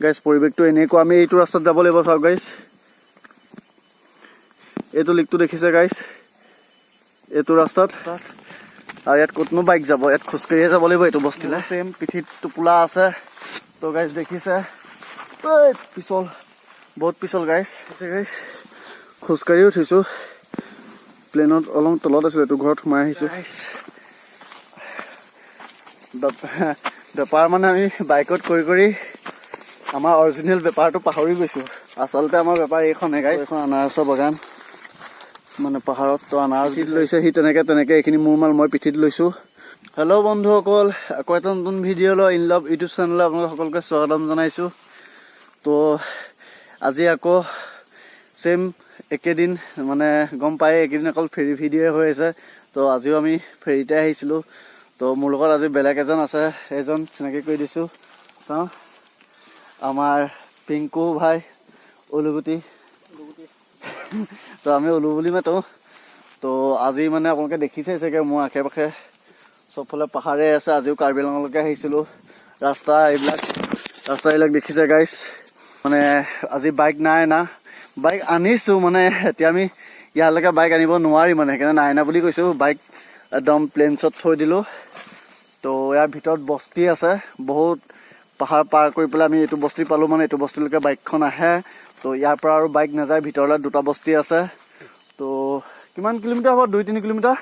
Guys পৰিৱেশটো এনেকুৱা আমি এইটো ৰাস্তাত যাব লাগিব চাওক গাইজ এইটো লিকটো দেখিছে গাইজ এইটো ৰাস্তাত আৰু ইয়াত ক'তনো বাইক যাব ইয়াত খোজকাঢ়িয়ে যাব লাগিব এইটো বস্তিলে চেম পিঠিত টোপোলা আছে তো গাইজ দেখিছে পিছল বহুত পিছল গাইজ গাইজ খোজকাঢ়ি উঠিছো প্লেনত অলপ তলত আছিলো এইটো ঘৰত সোমাই আহিছো বেপাৰ মানে আমি বাইকত কৰি আমাৰ অৰিজিনেল বেপাৰটো পাহৰি গৈছো আচলতে আমাৰ বেপাৰ এইখনে গাইজ এইখন আনাৰসৰ বাগান মানে পাহাৰত তো আনাৰস লৈছে সি তেনেকে এইখিনি মোৰ মাল মই পিঠিত লৈছো হেল্ল' বন্ধুসকল আকৌ এটা নতুন ভিডিঅ' লৈ ইন লাভ ইউটিউব চেনেললৈ আপোনালোক সকলোকে স্বাগতম জনাইছো তো আজি আকৌ চেম একেদিন মানে গম পায় একেদিন অকল ফেৰী ভিডিঅ'ই হৈ আছে তো আজিও আমি ফেৰীতে আহিছিলোঁ তো মোৰ লগত আজি বেলেগ এজন আছে এজন চিনাকি কৰি দিছোঁ চাওঁ আমাৰ পিংকু ভাই উলুগুটি তো আমি উলু বুলি মাতো তো আজি মানে আপোনালোকে দেখিছে চাগে মোৰ আশে পাশে চবফালে পাহাৰে আছে আজিও কাৰ্বি আংলঙলৈকে আহিছিলোঁ ৰাস্তা এইবিলাক দেখিছে গাইজ মানে আজি বাইক নাই না বাইক আনিছোঁ মানে এতিয়া আমি ইয়ালৈকে বাইক আনিব নোৱাৰি মানে সেইকাৰণে নাই না বুলি কৈছোঁ বাইক একদম প্লেনছত থৈ দিলোঁ তো ইয়াৰ ভিতৰত বস্তি আছে বহুত পাহাৰ পাৰ কৰি পেলাই আমি এইটো বস্তি পালোঁ মানে এইটো বস্তিলৈকে বাইকখন আহে তো ইয়াৰ পৰা আৰু বাইক নাযায় ভিতৰলৈ দুটা বস্তি আছে তো কিমান কিলোমিটাৰ হ'ব 2-3 কিলোমিটাৰ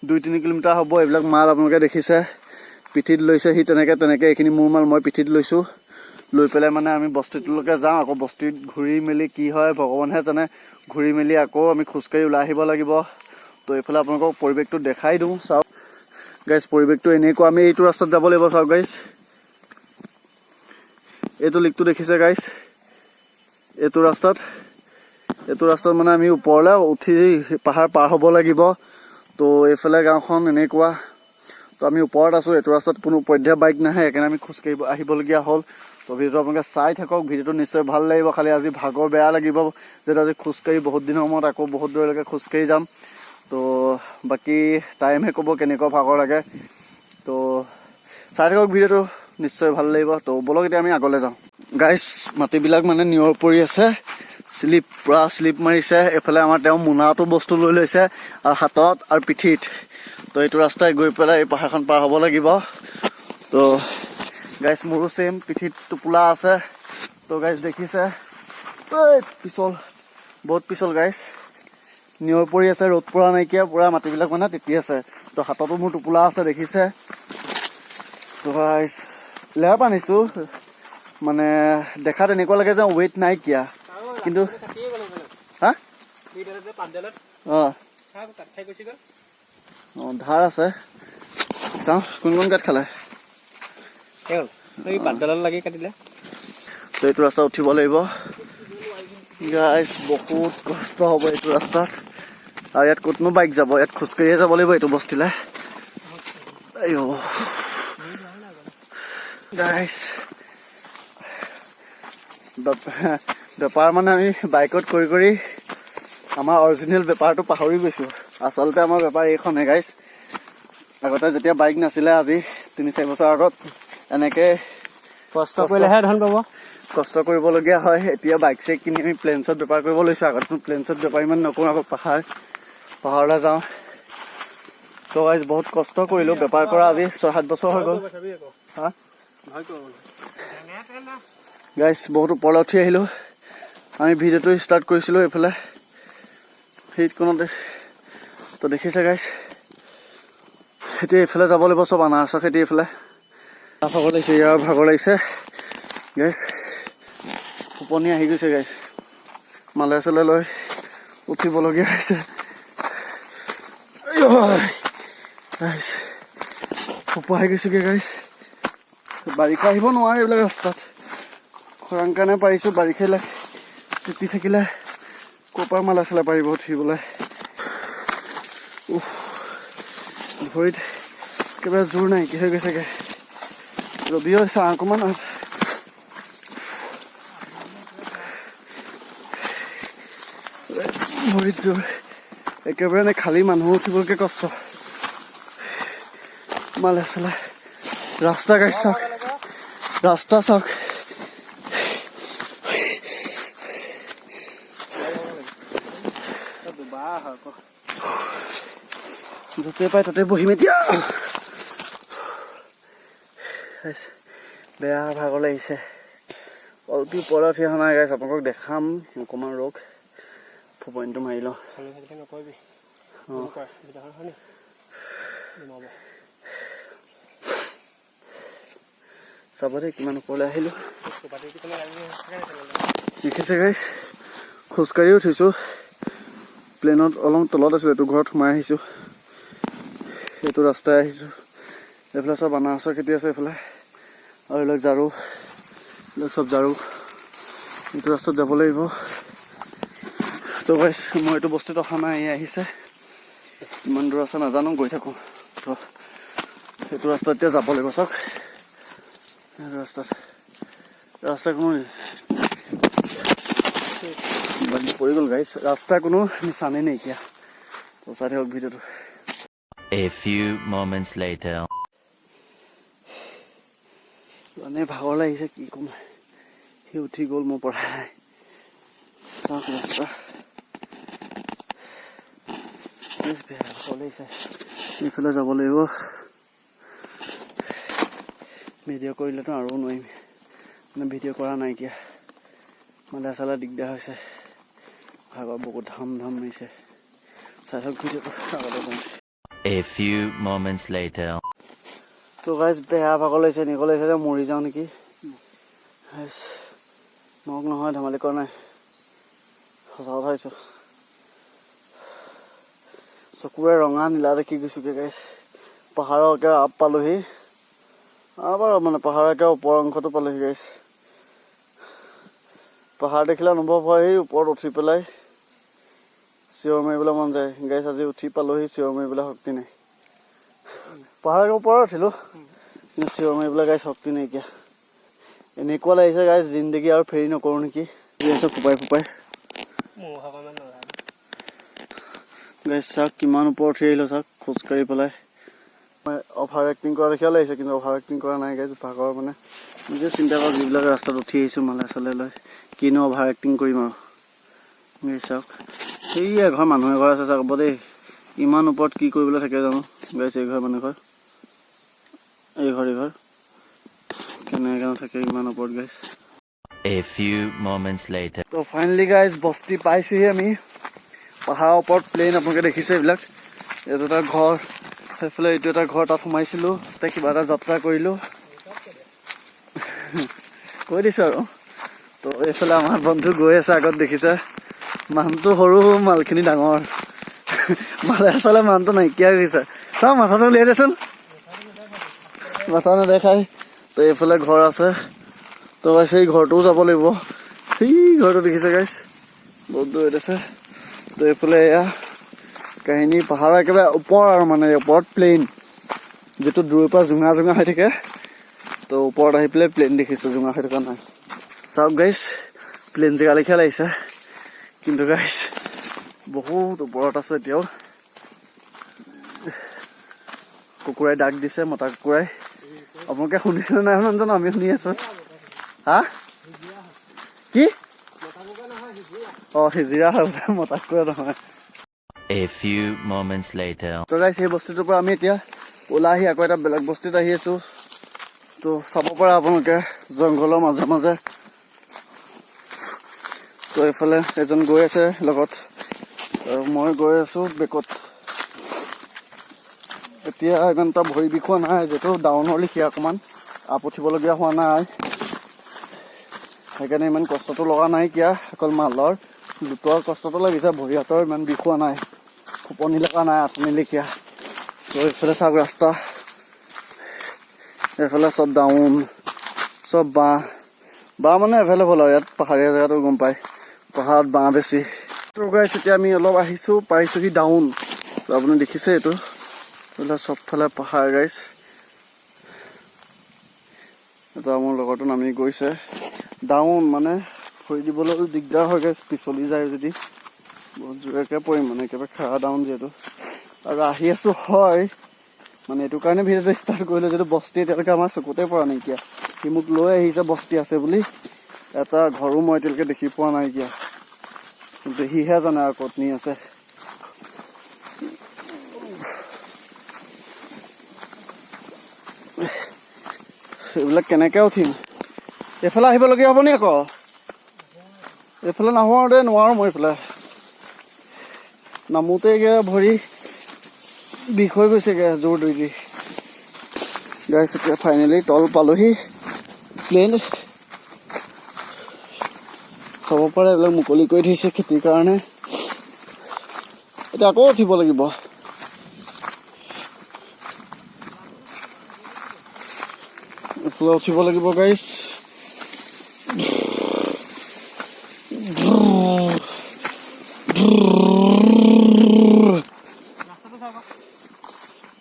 2-3 কিলোমিটাৰ হ'ব এইবিলাক মাল আপোনালোকে দেখিছে পিঠিত লৈছে সি তেনেকে এইখিনি মোৰ মাল মই পিঠিত লৈছোঁ লৈ পেলাই মানে আমি বস্তিটোলৈকে যাওঁ আকৌ বস্তিত ঘূৰি মেলি কি হয় ভগৱানহে জানে ঘূৰি মেলি আকৌ আমি খোজকাঢ়ি ওলাই আহিব লাগিব তো এইফালে আপোনালোকক পৰিৱেশটো দেখাই দিওঁ চাওক গাইজ পৰিৱেশটো এনেকুৱা আমি এইটো ৰাস্তাত যাব লাগিব চাওক গাইজ এইটো লিকটো দেখিছে গাইজ এইটো ৰাস্তাত মানে আমি ওপৰলৈ উঠি পাহাৰ পাৰ হ'ব লাগিব তো এইফালে গাঁওখন এনেকুৱা তো আমি ওপৰত আছোঁ এইটো ৰাস্তাত কোনো পধ্যে বাইক নাহে সেইকাৰণে আমি খোজকাঢ়ি আহিবলগীয়া হ'ল তো ভিডিঅ'টো আপোনালোকে চাই থাকক ভিডিঅ'টো নিশ্চয় ভাল লাগিব খালি আজি ভাগৰ বেয়া লাগিব যিহেতু আজি খোজকাঢ়ি বহুত দিনৰ মূৰত আকৌ বহুত দূৰলৈকে খোজকাঢ়ি যাম তো বাকী টাইমহে ক'ব কেনেকুৱা ভাগৰ লাগে তো চাই থাকক ভিডিঅ'টো নিশ্চয় ভাল লাগিব তো বলক এতিয়া আমি আগলৈ যাওঁ গাইজ মাটিবিলাক মানে নিয়ৰ পৰি আছে পুৰা শ্লিপ মাৰিছে এইফালে আমাৰ তেওঁ মোনাটো বস্তু লৈ লৈছে আৰু হাতত আৰু পিঠিত তো এইটো ৰাস্তাই গৈ পেলাই এই পাহাৰখন পাৰ হ'ব লাগিব তো গাইজ মোৰো চেম পিঠিত টোপোলা আছে তো গাইজ দেখিছে পিছল বহুত পিছল গাইজ নিয়ৰ পৰি আছে ৰ'দ পৰা নাইকিয়া পুৰা মাটিবিলাক মানে তিতি আছে তো হাততো মোৰ টোপোলা আছে দেখিছে তো গাইজ লেপ আনিছোঁ মানে দেখাত এনেকুৱা লাগে যে ৱেইট নাইকিয়া কিন্তু হা অঁ ধাৰ আছে চাওঁ কোন কাঠ খালে তো এইটো ৰাস্তা উঠিব লাগিব গাইজ বহুত কষ্ট হ'ব এইটো ৰাস্তাত আৰু ইয়াত ক'তনো বাইক যাব ইয়াত খোজকাঢ়িয়ে যাব লাগিব এইটো বস্তিলে গাইজ বেপাৰ মানে আমি বাইকত কৰি আমাৰ অৰিজিনেল বেপাৰটো পাহৰি গৈছোঁ আচলতে আমাৰ বেপাৰ এইখনে গাইজ আগতে যেতিয়া বাইক নাছিলে আজি 3-4 বছৰ আগত এনেকে কষ্ট কৰিলেহে ধন পাব কষ্ট কৰিবলগীয়া হয় এতিয়া বাইক চেক কিনি আমি প্লেনছত বেপাৰ কৰিব লৈছোঁ আগতে প্লেনছত বেপাৰ ইমান নকৰোঁ আকৌ পাহাৰলৈ যাওঁ তো গাইজ বহুত কষ্ট কৰিলোঁ বেপাৰ কৰা আজি 6-7 বছৰ হৈ গ'ল হা গাইজ বহুত ওপৰলৈ উঠি আহিলোঁ আমি ভিডিঅ'টো ষ্টাৰ্ট কৰিছিলোঁ এইফালে সেইকণতে তো দেখিছে গাইজ এতিয়া এইফালে যাব লাগিব চব আনাৰসৰ খেতি এইফালে ভাগৰ লাগিছে ইয়াৰ ভাগৰ লাগিছে গাইজ টোপনি আহি গৈছে গাইজ মালে চালে লৈ উঠিবলগীয়া হৈছে গাইজ টোপ আহি গৈছেগৈ গাইজ বাৰিষা আহিব নোৱাৰে এইবিলাক ৰাস্তাত খৰাং কাৰণে পাৰিছোঁ বাৰিষা তিতি থাকিলে ক'ৰ পৰা মালা চালা পাৰিব উঠিবলৈ ভৰিত একেবাৰে জোৰ নাইকিয়া হৈ গৈছেগৈ যদিও চাহ অকণমান ভৰিত জোৰ একেবাৰে খালী মানুহ উঠিবলৈকে কষ্ট মালে চালে ৰাস্তা গাইছ চাওক ৰাস্তা চাওক য'তে পাই ততে বহিম এতিয়া বেয়া ভাগৰ লাগিছে অলপ ওপৰত উঠি অহা নাই গাইছ আপোনালোকক দেখাম অকণমান ৰখ পইণ্টটো মাৰি লওঁ চাব দেই কিমান ওপৰলৈ আহিলোঁ দেখিছে গাইছ খোজকাঢ়ি উঠিছোঁ প্লেনত অলপ তলত আছিলোঁ এইটো ঘৰত সোমাই আহিছোঁ এইটো ৰাস্তাই আহিছোঁ এইফালে চব আনাৰসৰ খেতি আছে এইফালে আৰু এইবিলাক ঝাৰু এইবিলাক চব ঝাৰু এইটো ৰাস্তাত যাব লাগিব তো গাইছ মই এইটো বস্তুটো অহা নাই আহিছে কিমান দূৰ আছে নাজানো গৈ থাকোঁ তো সেইটো ৰাস্তাত এতিয়া যাব লাগিব চাওক ৰাস্তা কোনো পৰি গ'ল গাইছ ৰাস্তা কোনো নিচানেই নাইকিয়া তো চাই থাকক ভিডিঅ'টো A few moments later. মানে ভাগৰ লাগিছে কি ক'ম সি উঠি গ'ল মোৰ পৰা নাই চাওক ৰাস্তা বেয়া ভাগৰ লাগিছে এইফালে যাব লাগিব ভিডিঅ' কৰিলেতো আৰু নোৱাৰিম মানে ভিডিঅ' কৰা নাইকিয়া মালে চালে দিগদাৰ হৈছে ভাগৰ বহুত ধাম মাৰিছে চাই থাকক ভিডিঅ'টো আগতে কওঁ A few moments later. তো গাইছ বেয়া ভাগৰ লাগিছে নিকল লাগিছে যে মৰি যাওঁ নেকি মোক নহয় ধেমালি কৰা নাই সঁচা কথা কৈছোঁ চকুৰে ৰঙা নীলা দেখি গৈছোঁগৈ গাইছ পাহাৰৰ একে আপ পালোহি বাৰু মানে পাহাৰৰ একে ওপৰ অংশটো পালোহি গাইছ পাহাৰ দেখিলে অনুভৱ হয় সেই ওপৰত উঠি পেলাই চিঞৰ মাৰিবলৈ মন যায় গাইছ আজি উঠি পালোহি চিঞৰ মাৰিবলৈ শক্তি নাই পাহাৰৰ ওপৰত উঠিলোঁ কিন্তু চিঞৰ মাৰিবলৈ গাইছ শক্তি নাইকিয়া এনেকুৱা লাগিছে গাইছ জিন্দগী আৰু ফেৰি নকৰোঁ নেকি আছে ফুপাই গাইছ চাওক কিমান ওপৰত উঠি আহিলোঁ চাওক খোজকাঢ়ি পেলাই মই অভাৰ এক্টিং কৰা দেখিও লাগিছে কিন্তু অভাৰ এক্টিং কৰা নাই গাইছ ভাগৰ মানে নিজে চিন্তা কৰক যিবিলাক ৰাস্তাত উঠি আহিছোঁ মালে চালে লৈ কিনো অভাৰ এক্টিং কৰিম আৰু গাইছ চাওক সেই এঘৰ মানুহ এঘৰ আছে চাওক দেই ইমান ওপৰত কি কৰিবলৈ থাকে জানো গাইছ এইঘৰ মানুহঘৰ এইঘৰ কেনেকৈ থাকে ইমান ওপৰত গাইছ A few moments later. তো ফাইনেলি গাইছ বস্তি পাইছোঁহি আমি পাহাৰৰ ওপৰত প্লেইন আপোনালোকে দেখিছে এইবিলাক এইটো এটা ঘৰ সেইফালে এইটো এটা ঘৰ তাত সোমাইছিলোঁ তাতে কিবা এটা যাত্ৰা কৰিলোঁ কৈ দিছোঁ আৰু তো এইফালে আমাৰ বন্ধু গৈ আছে আগত দেখিছে মানুহটো সৰু মালখিনি ডাঙৰ মালে চালে মানুহটো নাইকিয়া গৈছে চাওঁ মাথাটো উলিয়াই দেচোন মাথা নেদেখাই তো এইফালে ঘৰ আছে তো গাইছ এই ঘৰটোও যাব লাগিব সেই ঘৰটো দেখিছে গাইছ বহুত দূৰত আছে তো এইফালে এয়া কাহিনী পাহাৰৰ একেবাৰে ওপৰ আৰু মানে ওপৰত প্লেইন যিটো দূৰৰ পৰা জোঙা হৈ থাকে তো ওপৰত আহি পেলাই প্লেইন দেখিছোঁ জোঙা হৈ থকা নাই চাওক গাইছ প্লেইন জেগা লেখীয়া লাগিছে কিন্তু গাইছ বহুত ওপৰত আছোঁ এতিয়াও কুকুৰাই ডাক দিছে মতা কুকুৰাই আপোনালোকে শুনিছেনে নাই নাজানো আমি শুনি আছোঁ হা কি সিজিৰা হয় বোলে মতা কুকুৰা নহয় A few moments later. তো গাইছ সেই বস্তুটোৰ পৰা আমি এতিয়া ওলাই আহি আকৌ এটা বেলেগ বস্তুত আহি আছোঁ তো চাব পৰা আপোনালোকে জংঘলৰ মাজে তো এইফালে এজন গৈ আছে লগত আৰু মই গৈ আছোঁ বেকত এতিয়া ইমান এটা ভৰি বিষোৱা নাই যিহেতু ডাউনৰ লিখীয়া অকণমান আপ উঠিবলগীয়া হোৱা নাই সেইকাৰণে ইমান কষ্টটো লগা নাই কিয়া অকল মালৰ লুটোৱাৰ কষ্টটো লাগিছে ভৰি হাতৰ ইমান বিষোৱা নাই খোপনি লগা নাই আঁঠনি লিখীয়া তো এইফালে চাওক ৰাস্তা এইফালে চব ডাউন চব বাঁহ মানে এভেইলেবল আৰু ইয়াত পাহাৰীয়া জেগাটো গম পায় পাহাৰত বাঁহ বেছি তো গাইছ এতিয়া আমি অলপ আহিছোঁ পাইছোঁহি ডাউন তো আপুনি দেখিছে এইটো চবফালে পাহাৰ গাইছ এটা মোৰ লগৰটো নামি গৈছে ডাউন মানে ভৰি দিবলৈও দিগদাৰ হয় গাইছ পিছলি যায় যদি বহুত জোৰকৈ পৰিম মানে একেবাৰে খাৰা ডাউন যিহেতু আৰু আহি আছোঁ হয় মানে এইটো কাৰণে ভিডিঅ'টো ষ্টাৰ্ট কৰিলোঁ যিহেতু বস্তি এতিয়ালৈকে আমাৰ চকুতে পৰা নাইকিয়া সি মোক লৈ আহিছে বস্তি আছে বুলি এটা ঘৰো মই এতিয়ালৈকে দেখি পোৱা নাইকিয়া কিন্তু সিহে জানে আৰু ক'ত নি আছে এইবিলাক কেনেকৈ উঠিম এইফালে আহিবলগীয়া হ'ব নি আকৌ এইফালে নাহোঁ আৰু দেই নোৱাৰোঁ মই এইফালে নামোতে ভৰি বিষ হৈ গৈছেগৈ জোৰ দি দি গাইছ এতিয়া ফাইনেলি তল পালোহি প্লেন চাব পাৰে এইবিলাক মুকলি কৰি থৈছে খেতিৰ কাৰণে এতিয়া আকৌ উঠিব লাগিব এইফালে উঠিব লাগিব গাইছ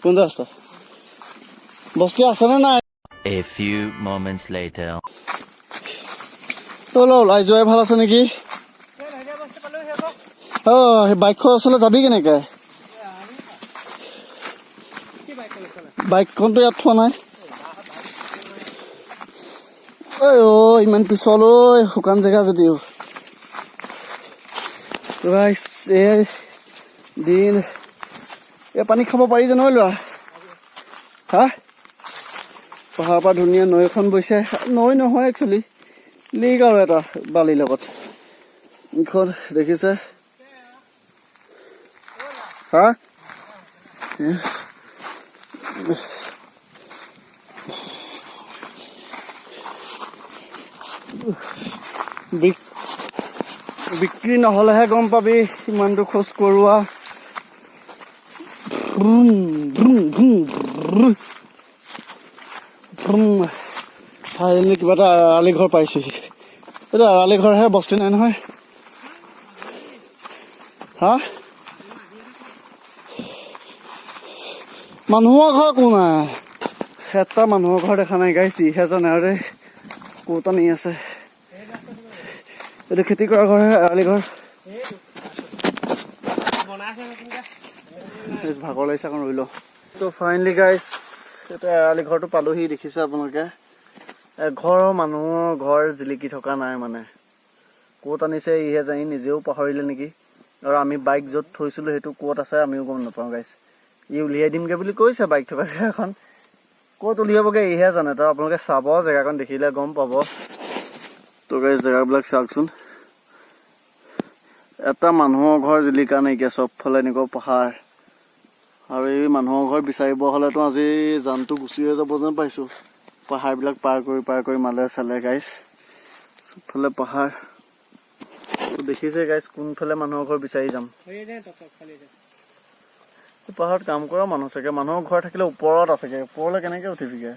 কোনটো ৰাস্তা বস্তি আছেনে নাই A few moments later. ওলাই যোৱাই ভাল আছে নেকি সেই বাইকখন ওচৰলৈ যাবি কেনেকে বাইকখনতো ইয়াত থোৱা নাই ইমান পিছলৈ শুকান জেগা যদিও দিন এই পানী খাব পাৰি জানো লোৱা হা পাহাৰৰ পৰা ধুনীয়া নৈ এখন বৈছে নৈ নহয় একচুৱেলি লিক আৰু এটা বালিৰ লগত এইখন দেখিছে হা বিক্ৰী নহ'লেহে গম পাবি ইমানটো খোজ কৰোৱা ফাইনেলি কিবা এটা আলি ঘৰ পাইছোহি এতিয়া আলি ঘৰহে বস্তু নাই নহয় হা মানুহৰ ঘৰ কোন নাই এটা মানুহৰ ঘৰ দেখা নাই গাইছ ইহে জানে আৰু ক'ত নি আছে এইটো খেতি কৰা ঘৰ আলি ঘৰ ভাগৰ লাগিছে অকণ ৰৈ লওঁ ত' ফাইনেলি গাইছ এতিয়া আলি ঘৰটো পালোহি দেখিছে আপোনালোকে এঘৰৰ মানুহৰ ঘৰ জিলিকি থকা নাই মানে ক'ত আনিছে ইহে জানি নিজেও পাহৰিলে নেকি আৰু আমি বাইক য'ত থৈছিলোঁ সেইটো ক'ত আছে আমিও গম নাপাওঁ গাইছ ই উলিয়াই দিমগৈ বুলি কৈছে বাইক থকা জেগাখন ক'ত উলিয়াবগৈ ইহে জানে তো আপোনালোকে চাব জেগাখন দেখিলে গম পাব তো গাইছ জেগাবিলাক চাওকচোন এটা মানুহৰ ঘৰ জিলিকা নাইকিয়া চবফালে এনেকুৱা পাহাৰ আৰু এই মানুহৰ ঘৰ বিচাৰিব হ'লেতো আজি জানটো গুচিয়ে যাব যেন পাইছোঁ পাহাৰবিলাক পাৰ কৰি মালে চালে গাইছ চবফালে পাহাৰ দেখিছে গাইছ কোনফালে মানুহৰ ঘৰ বিচাৰি যাম পাহাৰত কাম কৰা মানুহ চাগে মানুহৰ ঘৰ থাকিলে ওপৰত আছেগে ওপৰলৈ কেনেকে উঠিবিগে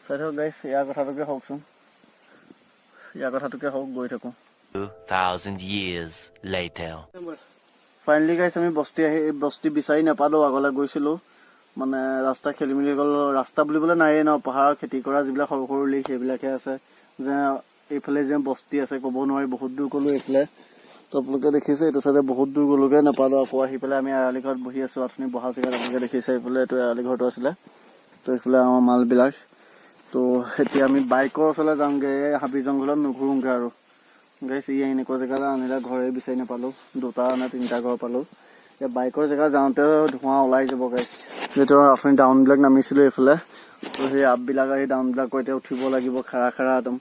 চাই থাকক গাইছ ইয়াৰ কথাটোকে হওকচোন ইয়াৰ কথাটোকে হওক গৈ থাকোঁ 2,000 years later. ফাইনেলি গাইছ আমি বস্তি বিচাৰি নাপালোঁ আগলৈ গৈছিলোঁ মানে ৰাস্তা খেলি মেলি গ'ল ৰাস্তা বুলিবলৈ নায়েই ন পাহাৰৰ খেতি কৰা যিবিলাক সৰু সৰু লিক সেইবিলাকে আছে যে এইফালে যে বস্তি আছে ক'ব নোৱাৰি বহুত দূৰ গ'লোঁ এইফালে তো আপোনালোকে দেখিছে এইটো চাইডে বহুত দূৰ গ'লোগৈ নাপালোঁ আকৌ আহি পেলাই আমি আলি ঘৰত বহি আছোঁ আপুনি বহা জেগাত আপোনালোকে দেখিছে এইফালে এইটো আলি ঘৰটো আছিলে তো এইফালে আমাৰ মালবিলাক তো এতিয়া আমি বাইকৰ ওচৰলৈ যামগৈ হাবি জংঘলত নুঘূৰোঁগৈ আৰু গাইছ এনেকুৱা জেগা আনিলে ঘৰে বিচাৰি নাপালোঁ 2টা নে 3টা ঘৰ পালোঁ এতিয়া বাইকৰ জেগা যাওঁতে ধোঁৱা ওলাই যাব গাইছ যিহেতু আপুনি ডাউনবিলাক নামিছিলোঁ এইফালে তো সেই আপবিলাক আহি ডাউনবিলাকো এতিয়া উঠিব লাগিব খাৰা একদম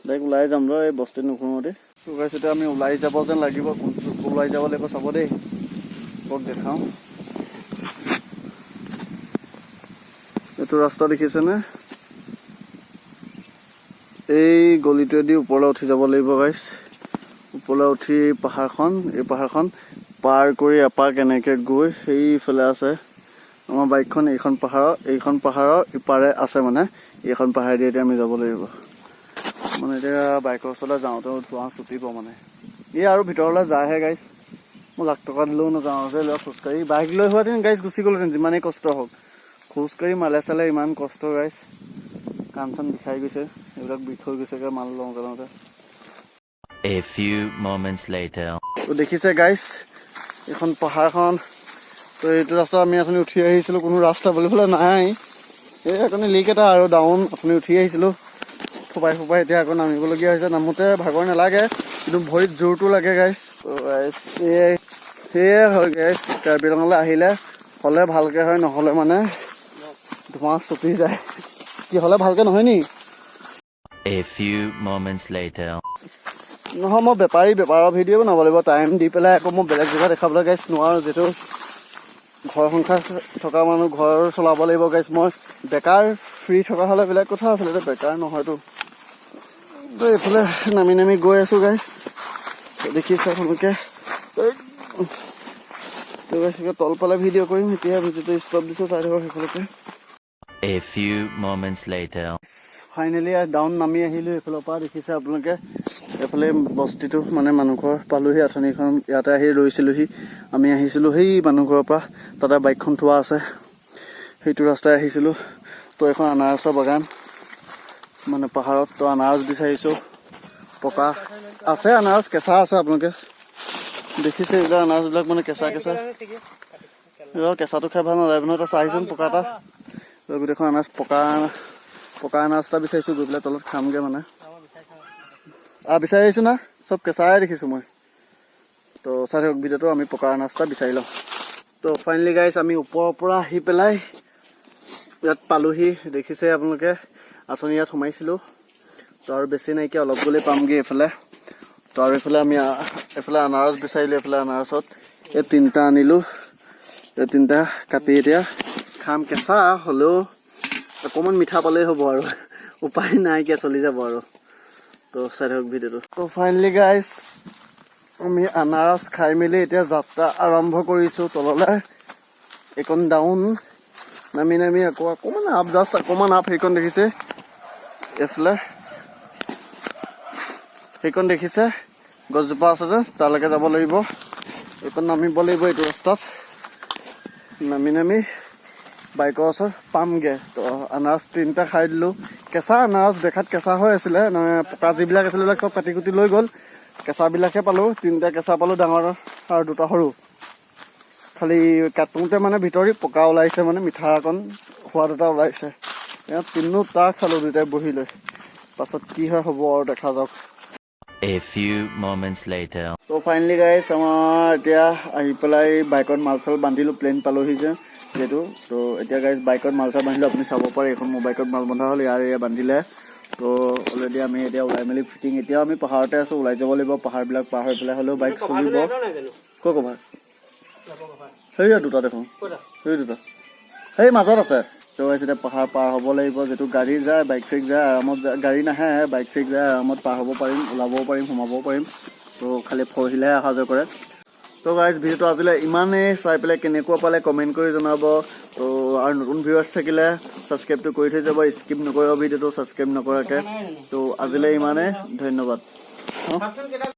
ডাইৰেক্ট ওলাই যাম ৰ এই বস্তি নুঘূৰোঁ দেই গাইছ এতিয়া আমি ওলাই যাব যেন লাগিব কোনটো ওলাই যাব লাগিব চাব দেই কক দেখাওঁ এইটো ৰাস্তা দেখিছেনে এই গলিটোৱেদি ওপৰলৈ উঠি যাব লাগিব গাইছ ওপৰলৈ উঠি এই পাহাৰখন পাৰ কৰি এপাক এনেকৈ গৈ সেইফালে আছে আমাৰ বাইকখন এইখন পাহাৰৰ ইপাৰে আছে মানে এইখন পাহাৰেদি এতিয়া আমি যাব লাগিব মানে এতিয়া বাইকৰ ওচৰলৈ যাওঁতে ধোঁৱা চুটিব মানে এই আৰু ভিতৰলৈ যায়হে গাইছ মই 1,00,000 টকা দিলেও নাযাওঁ যে লৈ খোজকাঢ়ি বাইক লৈ হোৱাহেঁতেন গাইছ গুচি গ'লোহেঁতেন যিমানেই কষ্ট হওক খোজকাঢ়ি মালে চালে ইমান কষ্ট গাইছ কাণ চান বিষাই গৈছে এইবিলাক বিষ হৈ গৈছেগৈ মাল লওঁতে A few moments later. তো দেখিছে গাইছ এইখন পাহাৰখন তো এইটো ৰাস্তা আমি আপুনি উঠি আহিছিলোঁ কোনো ৰাস্তা বুলিবলৈ নাই এই এখনি লিক এটা আৰু ডাউন আপুনি উঠি আহিছিলোঁ ফোপাই এতিয়া আকৌ নামিবলগীয়া হৈছে নামোতে ভাগৰ নালাগে কিন্তু ভৰিত জোৰটো লাগে গাইছ তো গাইছ সেয়ে হয় গাইছ কাৰ্বি আংলঙলৈ আহিলে হ'লে ভালকে হয় নহ'লে মানে ধোঁৱা চুটি যায় কি হ'লে ভালকে নহয় নি A few moments later. নহয় মই বেপাৰৰ ভিডিঅ' বনাব লাগিব টাইম দি পেলাই আকৌ মই বেলেগ জেগা দেখাবলৈ গাইছ নোৱাৰোঁ যিটো ঘৰ সংসাৰ থকা মানুহ ঘৰ চলাব লাগিব গাইছ মই বেকাৰ ফ্ৰী থকা হ'লে বেলেগ কথা আছিলে এতিয়া বেকাৰ নহয়তো তো এইফালে নামি গৈ আছোঁ গাইছ দেখিছে আপোনালোকে তো গাইছ তলফালে ভিডিঅ' কৰিম এতিয়া ভিডিঅ'টো ষ্টপ দিছোঁ চাই থাকক সেইফালকে A few moments later. Finally down নামি আহিলোঁ এইফালৰ পৰা দেখিছে আপোনালোকে এইফালে বস্তিটো মানে মানুহ ঘৰ পালোহি আঁঠনিখন ইয়াতে আহি ৰৈছিলোহি আমি আহিছিলোঁ সেই মানুহ ঘৰৰ পৰা তাতে বাইকখন থোৱা আছে সেইটো ৰাস্তাই আহিছিলোঁ তো এখন আনাৰসৰ বাগান মানে পাহাৰত তো আনাৰস বিচাৰিছোঁ পকা আছে আনাৰস কেঁচা আছে আপোনালোকে দেখিছে এইবিলাক আনাৰসবিলাক মানে কেঁচা কেঁচাটো খাই ভাল নালাগে নহয় এটা চাইচোন পকা এটা গোটেইখন আনাৰস পকা আনাৰস এটা বিচাৰিছোঁ গৈ পেলাই তলত খামগৈ মানে বিচাৰি আহিছোঁ না চব কেঁচাই দেখিছোঁ মই তো চাই থাকক ভিডিঅ'টো আমি পকা আনাৰস এটা বিচাৰি লওঁ তো ফাইনেলি গাইছ আমি ওপৰৰ পৰা আহি পেলাই ইয়াত পালোহি দেখিছে আপোনালোকে আঁঠনি ইয়াত সোমাইছিলোঁ তো আৰু বেছি নাইকিয়া অলপ গ'লে পামগৈ এইফালে তো আৰু এইফালে আনাৰস বিচাৰিলোঁ এইফালে আনাৰসত এই তিনিটা আনিলোঁ এই তিনিটা কাটি এতিয়া খাম কেঁচা হ'লেও অকণমান মিঠা পালেই হ'ব আৰু উপায় নাইকিয়া চলি যাব আৰু তো চাই থাকক ভিডিঅ'টো তো ফাইনেলি গাইছ আমি আনাৰস খাই মেলি এতিয়া যাত্ৰা আৰম্ভ কৰিছোঁ তললৈ এইকণ ডাউন নামি আকৌ অকণমান আপ জাষ্ট অকণমান আপ সেইকণ দেখিছে এইফালে সেইকণ দেখিছে গছজোপা আছে যে তালৈকে যাব লাগিব এইকণ নামিব লাগিব এইটো ৰাস্তাত নামি বাইকৰ ওচৰত পামগৈ তো আনাৰস তিনিটা খাই দিলোঁ কেঁচা আনাৰস দেখাত কেঁচা হৈ আছিলে পকা যিবিলাক আছিলে এইবিলাক চব কাটি কুটি লৈ গ'ল কেঁচাবিলাকহে পালোঁ তিনিটা কেঁচা পালোঁ ডাঙৰ আৰু দুটা সৰু খালি কাটোতে মানে ভিতৰি পকা ওলাইছে মানে মিঠা অকণ সোৱাদ এটা ওলাইছে ইয়াত তিনিটা খালোঁ দুটাই বহি লৈ পাছত কি হয় হ'ব আৰু দেখা যাওক A few moments later. তো ফাইনেলি গাইছ আমাৰ এতিয়া আহি পেলাই বাইকত মাল চাল বান্ধিলোঁ প্লেন পালোহি যে যিহেতু তো এতিয়া গাইছ বাইকত মাল চাল বান্ধিলোঁ আপুনি চাব পাৰে এইখন মোৰ বাইকত মাল বন্ধা হ'ল ইয়াৰ বান্ধিলে তো অলৰেডি আমি এতিয়া ওলাই মেলি ফিটিং এতিয়াও আমি পাহাৰতে আছোঁ ওলাই যাব লাগিব পাহাৰবিলাক পাৰ হৈ পেলাই হ'লেও বাইক চলিব ক'ৰ কভাৰ সেই দুটা দেখোন সেই দুটা সেই মাজত আছে তো গাইছ এতিয়া পাহাৰ পাৰ হ'ব লাগিব যিটো গাড়ী যায় বাইক চাইক যায় আৰামত গাড়ী নাহে বাইক চাইক যায় আৰামত পাৰ হ'ব পাৰিম ওলাবও পাৰিম সোমাবও পাৰিম তো খালি ফ'ৰ হুইলাৰহে অহা যোৱা কৰে তো গাইজ ভিডিঅ'টো আজিলৈ ইমানেই চাই পেলাই কেনেকুৱা পালে কমেণ্ট কৰি জনাব তো আৰু নতুন ভিউৱাৰ্ছ থাকিলে ছাবস্ক্ৰাইবটো কৰি থৈ যাব স্কিপ নকৰিব ভিডিঅ'টো ছাবস্ক্ৰাইব নকৰাকৈ তো আজিলৈ ইমানেই ধন্যবাদ